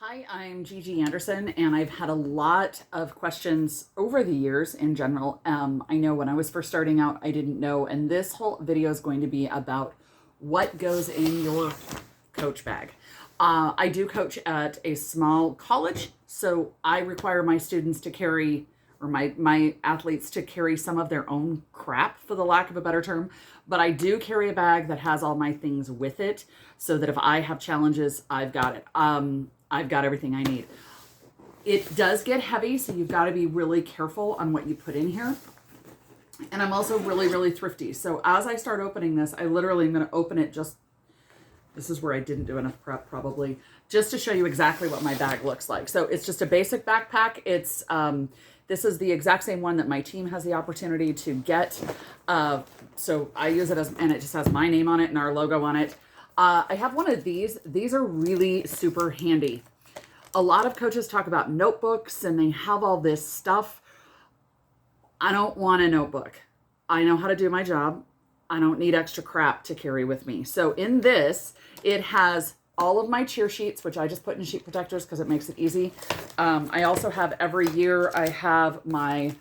Hi, I'm Gigi Anderson, and I've had a lot of questions over the years in general. I know when I was first starting out, I didn't know, and this whole video is going to be about what goes in your coach bag. I do coach at a small college, so I require my students to carry, or my athletes to carry some of their own crap, for the lack of a better term. But I do carry a bag that has all my things with it, so that if I have challenges, I've got it. I've got everything I need. It does get heavy, so you've got to be really careful on what you put in here. And I'm also really, really thrifty. So as I start opening this, I literally am going to open it this is where I didn't do enough prep probably, just to show you exactly what my bag looks like. So it's just a basic backpack. This is the exact same one that my team has the opportunity to get. So I use it and it just has my name on it and our logo on it. I have one of these. These are really super handy. A lot of coaches talk about notebooks and they have all this stuff. I don't want a notebook. I know how to do my job. I don't need extra crap to carry with me. So in this, it has all of my cheer sheets, which I just put in sheet protectors because it makes it easy. I also have every year, I have my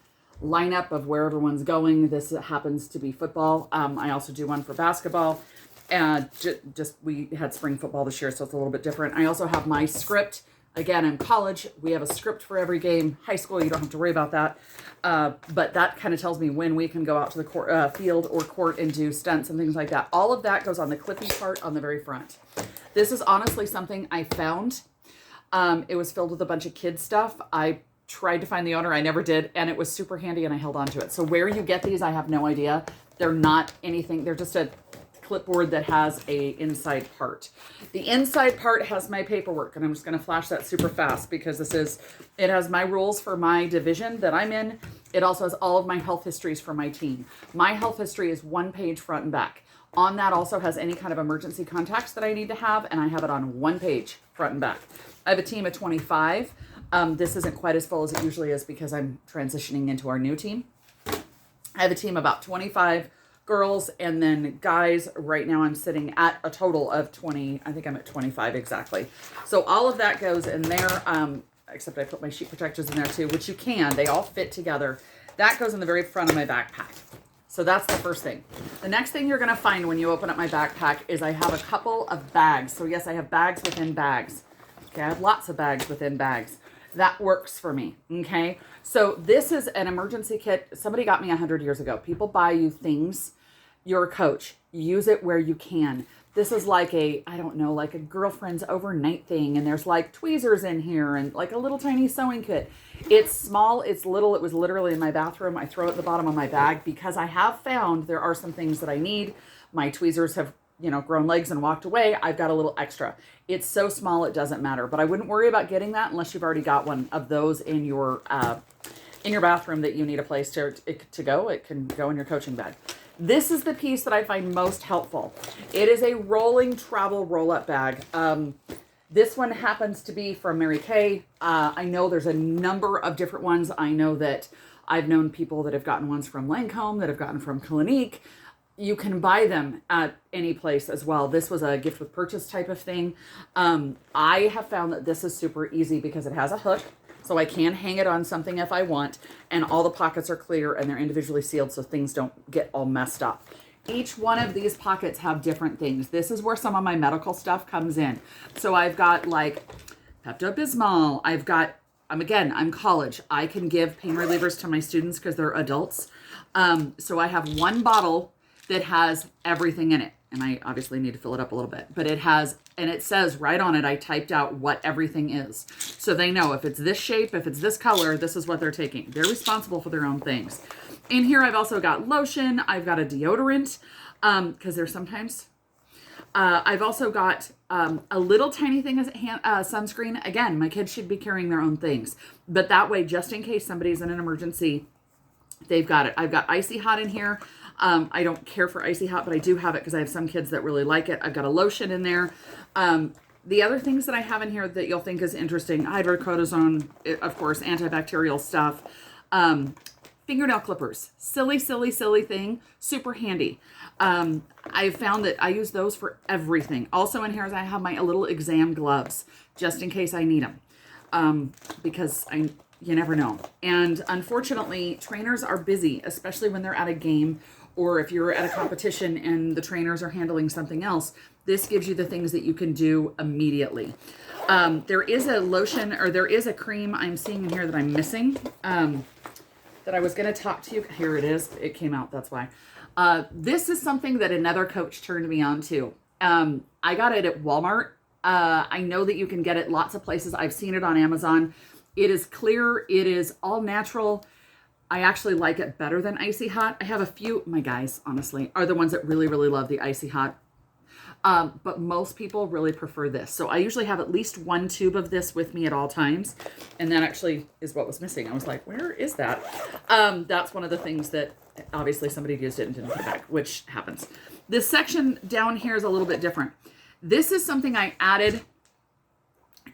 lineup of where everyone's going. This happens to be football. I also do one for basketball. And we had spring football this year, so it's a little bit different. I also have my script. Again, in college, we have a script for every game. High school, you don't have to worry about that. But that kind of tells me when we can go out to the field or court and do stunts and things like that. All of that goes on the clippy part on the very front. This is honestly something I found. It was filled with a bunch of kids stuff. I tried to find the owner. I never did. And it was super handy and I held on to it. So where you get these, I have no idea. They're not anything. They're just a clipboard that has a inside part. The inside part has my paperwork, and I'm just going to flash that super fast because it has my rules for my division that I'm in. It also has all of my health histories for my team. My health history is one page front and back. On that also has any kind of emergency contacts that I need to have, and I have it on one page front and back. I have a team of 25. This isn't quite as full as it usually is because I'm transitioning into our new team. I have a team of about 25 girls, and then guys. Right now I'm sitting at a total of 20. I think I'm at 25 exactly. So all of that goes in there, except I put my sheet protectors in there too, which you can. They all fit together. That goes in the very front of my backpack. So that's the first thing. The next thing you're going to find when you open up my backpack is I have a couple of bags. So yes, I have bags within bags. Okay, I have lots of bags within bags. That works for me, okay? So this is an emergency kit. Somebody got me 100 years ago. People buy you things. You're a coach. Use it where you can. This is like like a girlfriend's overnight thing, and there's like tweezers in here and like a little tiny sewing kit. It's small, it's little. It was literally in my bathroom. I throw it at the bottom of my bag because I have found there are some things that I need. My tweezers have grown legs and walked away. I've got a little extra. It's so small, it doesn't matter. But I wouldn't worry about getting that unless you've already got one of those in your bathroom that you need a place to go. It can go in your coaching bag. This is the piece that I find most helpful. It is a rolling travel roll-up bag. This one happens to be from Mary Kay. I know there's a number of different ones. I know that I've known people that have gotten ones from Lancome, that have gotten from Clinique. You can buy them at any place as well. This was a gift with purchase type of thing. I have found that this is super easy because it has a hook, so I can hang it on something if I want, and all the pockets are clear and they're individually sealed so things don't get all messed up. Each one of these pockets have different things. This is where some of my medical stuff comes in. So I've got like Pepto-Bismol. I'm college. I can give pain relievers to my students because they're adults. So I have one bottle that has everything in it. And I obviously need to fill it up a little bit. But it says right on it, I typed out what everything is. So they know if it's this shape, if it's this color, this is what they're taking. They're responsible for their own things. In here, I've also got lotion. I've got a deodorant, because there's sometimes. I've also got a little tiny thing as sunscreen. Again, my kids should be carrying their own things. But that way, just in case somebody's in an emergency, they've got it. I've got Icy Hot in here. I don't care for Icy Hot, but I do have it because I have some kids that really like it. I've got a lotion in there. The other things that I have in here that you'll think is interesting, hydrocortisone, of course, antibacterial stuff, Fingernail clippers, silly, silly, silly thing, super handy. I've found that I use those for everything. Also in here is I have my little exam gloves, just in case I need them, because you never know. And unfortunately, trainers are busy, especially when they're at a game or if you're at a competition and the trainers are handling something else. This gives you the things that you can do immediately. There is a lotion, or there is a cream I'm seeing in here that I'm missing, that I was going to talk to you. Here it is. It came out. That's why. This is something that another coach turned me on to. I got it at Walmart. I know that you can get it lots of places. I've seen it on Amazon. It is clear. It is all natural. I actually like it better than Icy Hot. I have a few, my guys, honestly, are the ones that really, really love the Icy Hot. But most people really prefer this. So I usually have at least one tube of this with me at all times. And that actually is what was missing. I was like, where is that? That's one of the things that obviously somebody used it and didn't put it back, which happens. This section down here is a little bit different. This is something I added.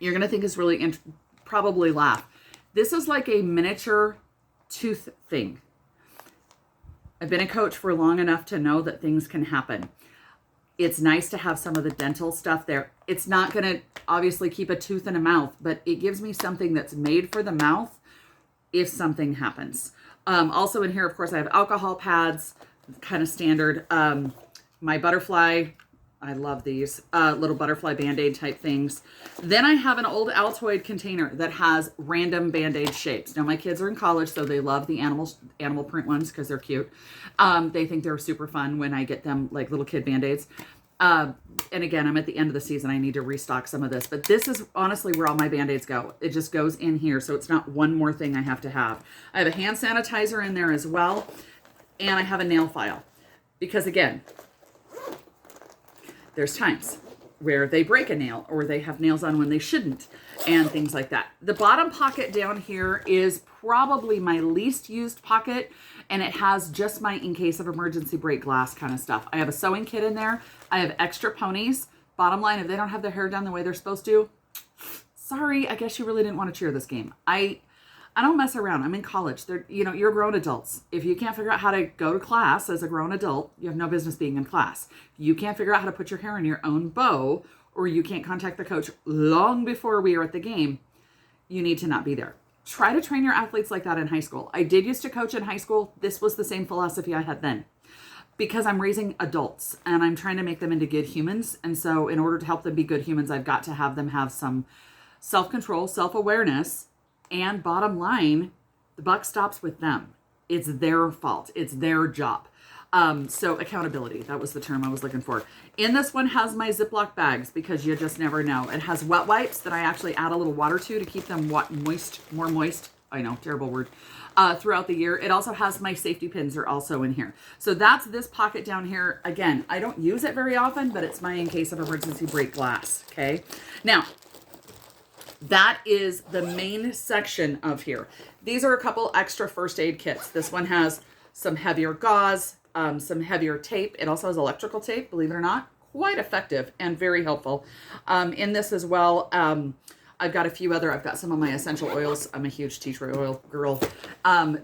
You're going to think is really, probably laugh. This is like a miniature tooth thing. I've been a coach for long enough to know that things can happen. It's nice to have some of the dental stuff there. It's not going to obviously keep a tooth in a mouth, but it gives me something that's made for the mouth if something happens. Also in here, of course, I have alcohol pads, kind of standard. My butterfly, I love these little butterfly Band-Aid type things. Then I have an old Altoid container that has random Band-Aid shapes. Now my kids are in college, so they love the animal print ones because they're cute. They think they're super fun when I get them like little kid Band-Aids. And again, I'm at the end of the season. I need to restock some of this, but this is honestly where all my Band-Aids go. It just goes in here. So it's not one more thing I have to have. I have a hand sanitizer in there as well. And I have a nail file because again, there's times where they break a nail or they have nails on when they shouldn't and things like that. The bottom pocket down here is probably my least used pocket, and it has just my in case of emergency break glass kind of stuff. I have a sewing kit in there. I have extra ponies. Bottom line, if they don't have their hair done the way they're supposed to, sorry, I guess you really didn't want to cheer this game. I don't mess around. I'm in college. You're grown adults. If you can't figure out how to go to class as a grown adult, you have no business being in class. If you can't figure out how to put your hair in your own bow, or you can't contact the coach long before we are at the game, you need to not be there. Try to train your athletes like that in high school. I did used to coach in high school. This was the same philosophy I had then. Because I'm raising adults and I'm trying to make them into good humans. And so in order to help them be good humans, I've got to have them have some self-control, self-awareness. And bottom line, the buck stops with them. It's their fault. It's their job. So accountability, that was the term I was looking for. In this one has my Ziploc bags because you just never know. It has wet wipes that I actually add a little water to keep them more moist. I know, terrible word. Throughout the year. It also has my safety pins are also in here. So that's this pocket down here. Again, I don't use it very often, but it's my in case of emergency break glass. Okay. Now, that is the main section of here. These are a couple extra first aid kits. This one has some heavier gauze, some heavier tape. It also has electrical tape, believe it or not. Quite effective and very helpful. In this as well, I've got a few other, I've got some of my essential oils. I'm a huge tea tree oil girl.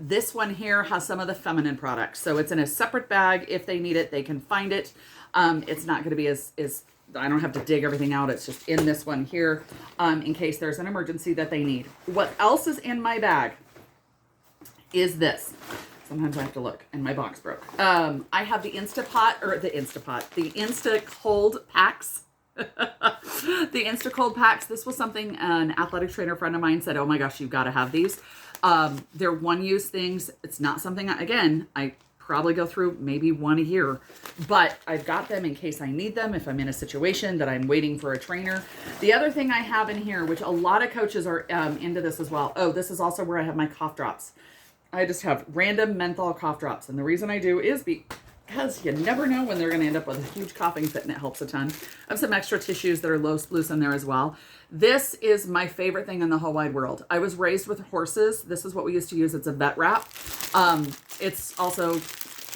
This one here has some of the feminine products. So it's in a separate bag. If they need it, they can find it. It's not going to be as I don't have to dig everything out. It's just in this one here in case there's an emergency that they need. What else is in my bag is this. Sometimes I have to look and my box broke. I have the Insta Cold Packs. The Insta Cold Packs. This was something an athletic trainer friend of mine said, oh my gosh, you've got to have these. They're one-use things. It's not something, I probably go through maybe one a year, but I've got them in case I need them if I'm in a situation that I'm waiting for a trainer. The other thing I have in here, which a lot of coaches are into this as well. Oh, this is also where I have my cough drops. I just have random menthol cough drops. And the reason I do is because you never know when they're going to end up with a huge coughing fit, and it helps a ton. I have some extra tissues that are loose in there as well. This is my favorite thing in the whole wide world. I was raised with horses. This is what we used to use. It's a vet wrap. It's also,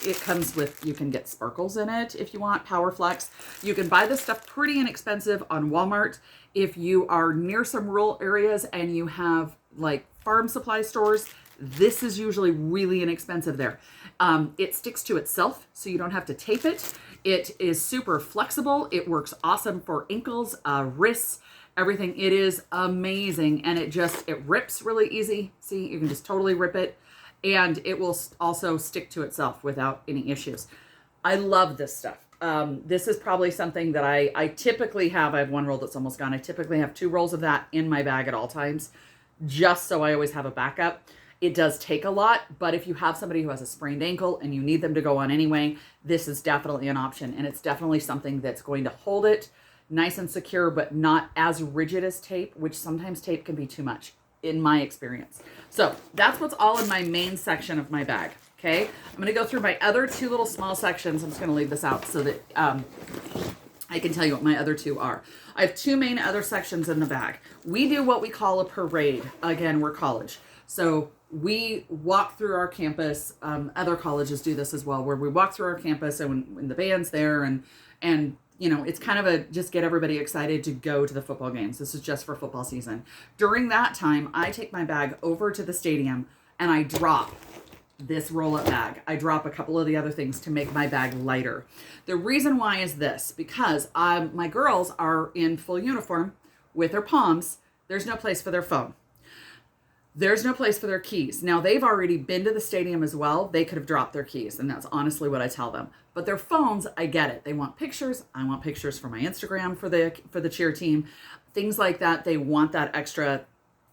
it comes with, you can get sparkles in it if you want, Powerflex. You can buy this stuff pretty inexpensive on Walmart. If you are near some rural areas and you have like farm supply stores, This is usually really inexpensive there. It sticks to itself, so you don't have to tape it. It is super flexible. It works awesome for ankles, wrists, everything. It is amazing, and it rips really easy. See, you can just totally rip it, and it will also stick to itself without any issues. I love this stuff. This is probably something that I typically have. I have one roll that's almost gone. I typically have 2 rolls of that in my bag at all times, just so I always have a backup. It does take a lot, but if you have somebody who has a sprained ankle and you need them to go on anyway, this is definitely an option. And it's definitely something that's going to hold it nice and secure, but not as rigid as tape, which sometimes tape can be too much in my experience. So that's what's all in my main section of my bag. Okay, I'm going to go through my other 2 little small sections. I'm just going to leave this out so that I can tell you what my other 2 are. I have 2 main other sections in the bag. We do what we call a parade. Again, we're college. So we walk through our campus. Other colleges do this as well, where we walk through our campus and when the band's there and you know, it's kind of a just get everybody excited to go to the football games. This is just for football season. During that time, I take my bag over to the stadium and I drop this roll-up bag. I drop a couple of the other things to make my bag lighter. The reason why is this, because my girls are in full uniform with their palms. There's no place for their phone. There's no place for their keys. Now, they've already been to the stadium as well. They could have dropped their keys, and that's honestly what I tell them. But their phones, I get it. They want pictures. I want pictures for my Instagram for the cheer team. Things like that. They want that extra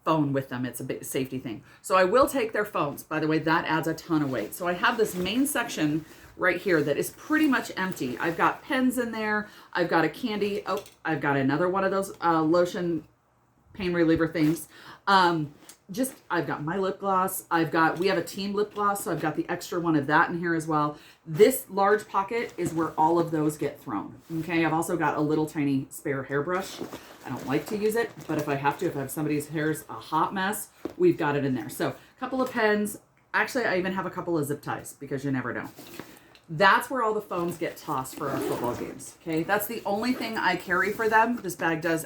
phone with them. It's a big safety thing. So I will take their phones. By the way, that adds a ton of weight. So I have this main section right here that is pretty much empty. I've got pens in there. I've got a candy. Oh, I've got another one of those lotion pain reliever things. I've got my lip gloss. We have a team lip gloss, so I've got the extra one of that in here as well. This large pocket is where all of those get thrown. Okay, I've also got a little tiny spare hairbrush. I don't like to use it, but if I have to, if I have somebody's hair's a hot mess, we've got it in there. So a couple of pens. Actually, I even have a couple of zip ties because you never know. That's where all the phones get tossed for our football games. Okay, that's the only thing I carry for them. This bag does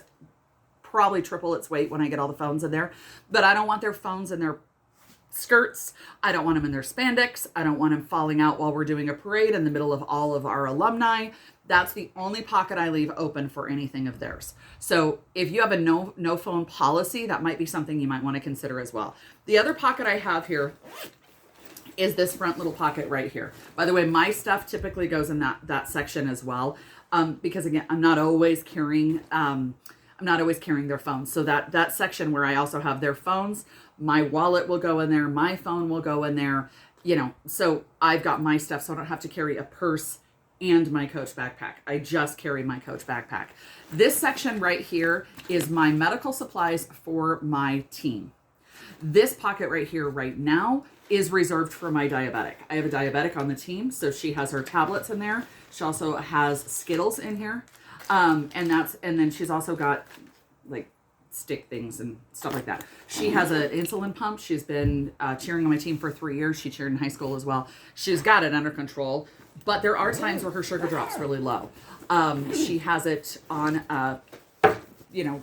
probably triple its weight when I get all the phones in there, but I don't want their phones in their skirts. I don't want them in their spandex. I don't want them falling out while we're doing a parade in the middle of all of our alumni. That's the only pocket I leave open for anything of theirs. So if you have a no phone policy, that might be something you might want to consider as well. The other pocket I have here is this front little pocket right here. By the way, my stuff typically goes in that section as well, because again, I'm not always carrying their phones. So that section where I also have their phones, my wallet will go in there, my phone will go in there, you know, so I've got my stuff, so I don't have to carry a purse and my Coach backpack. I just carry my Coach backpack. This section right here is my medical supplies for my team. This pocket right here right now is reserved for my diabetic. I have a diabetic on the team, so she has her tablets in there. She also has Skittles in here. And then she's also got like stick things and stuff like that. She has an insulin pump. She's been cheering on my team for 3 years. She cheered in high school as well. She's got it under control, but there are times where her sugar drops really low. She has it on,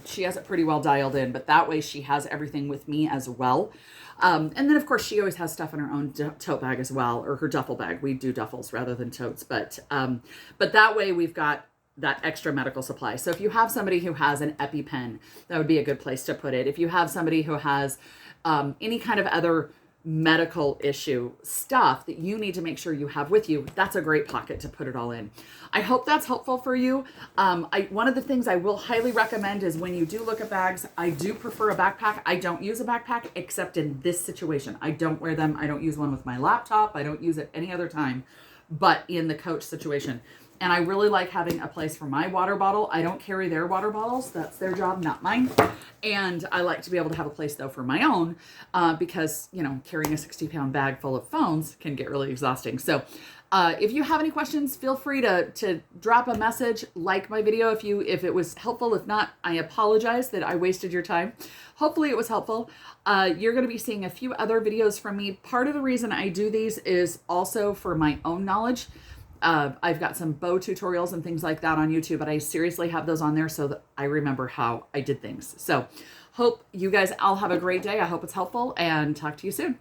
she has it pretty well dialed in, but that way she has everything with me as well. And then of course she always has stuff in her own tote bag as well, or her duffel bag. We do duffels rather than totes, but that way we've got that extra medical supply. So if you have somebody who has an EpiPen, that would be a good place to put it. If you have somebody who has any kind of other medical issue stuff that you need to make sure you have with you, that's a great pocket to put it all in. I hope that's helpful for you. One of the things I will highly recommend is when you do look at bags, I do prefer a backpack. I don't use a backpack except in this situation. I don't wear them. I don't use one with my laptop. I don't use it any other time, but in the Coach situation. And I really like having a place for my water bottle. I don't carry their water bottles. That's their job, not mine. And I like to be able to have a place, though, for my own because, carrying a 60-pound bag full of phones can get really exhausting. So if you have any questions, feel free to drop a message, like my video if it was helpful. If not, I apologize that I wasted your time. Hopefully it was helpful. You're going to be seeing a few other videos from me. Part of the reason I do these is also for my own knowledge. I've got some bow tutorials and things like that on YouTube, but I seriously have those on there so that I remember how I did things. So hope you guys all have a great day. I hope it's helpful and talk to you soon.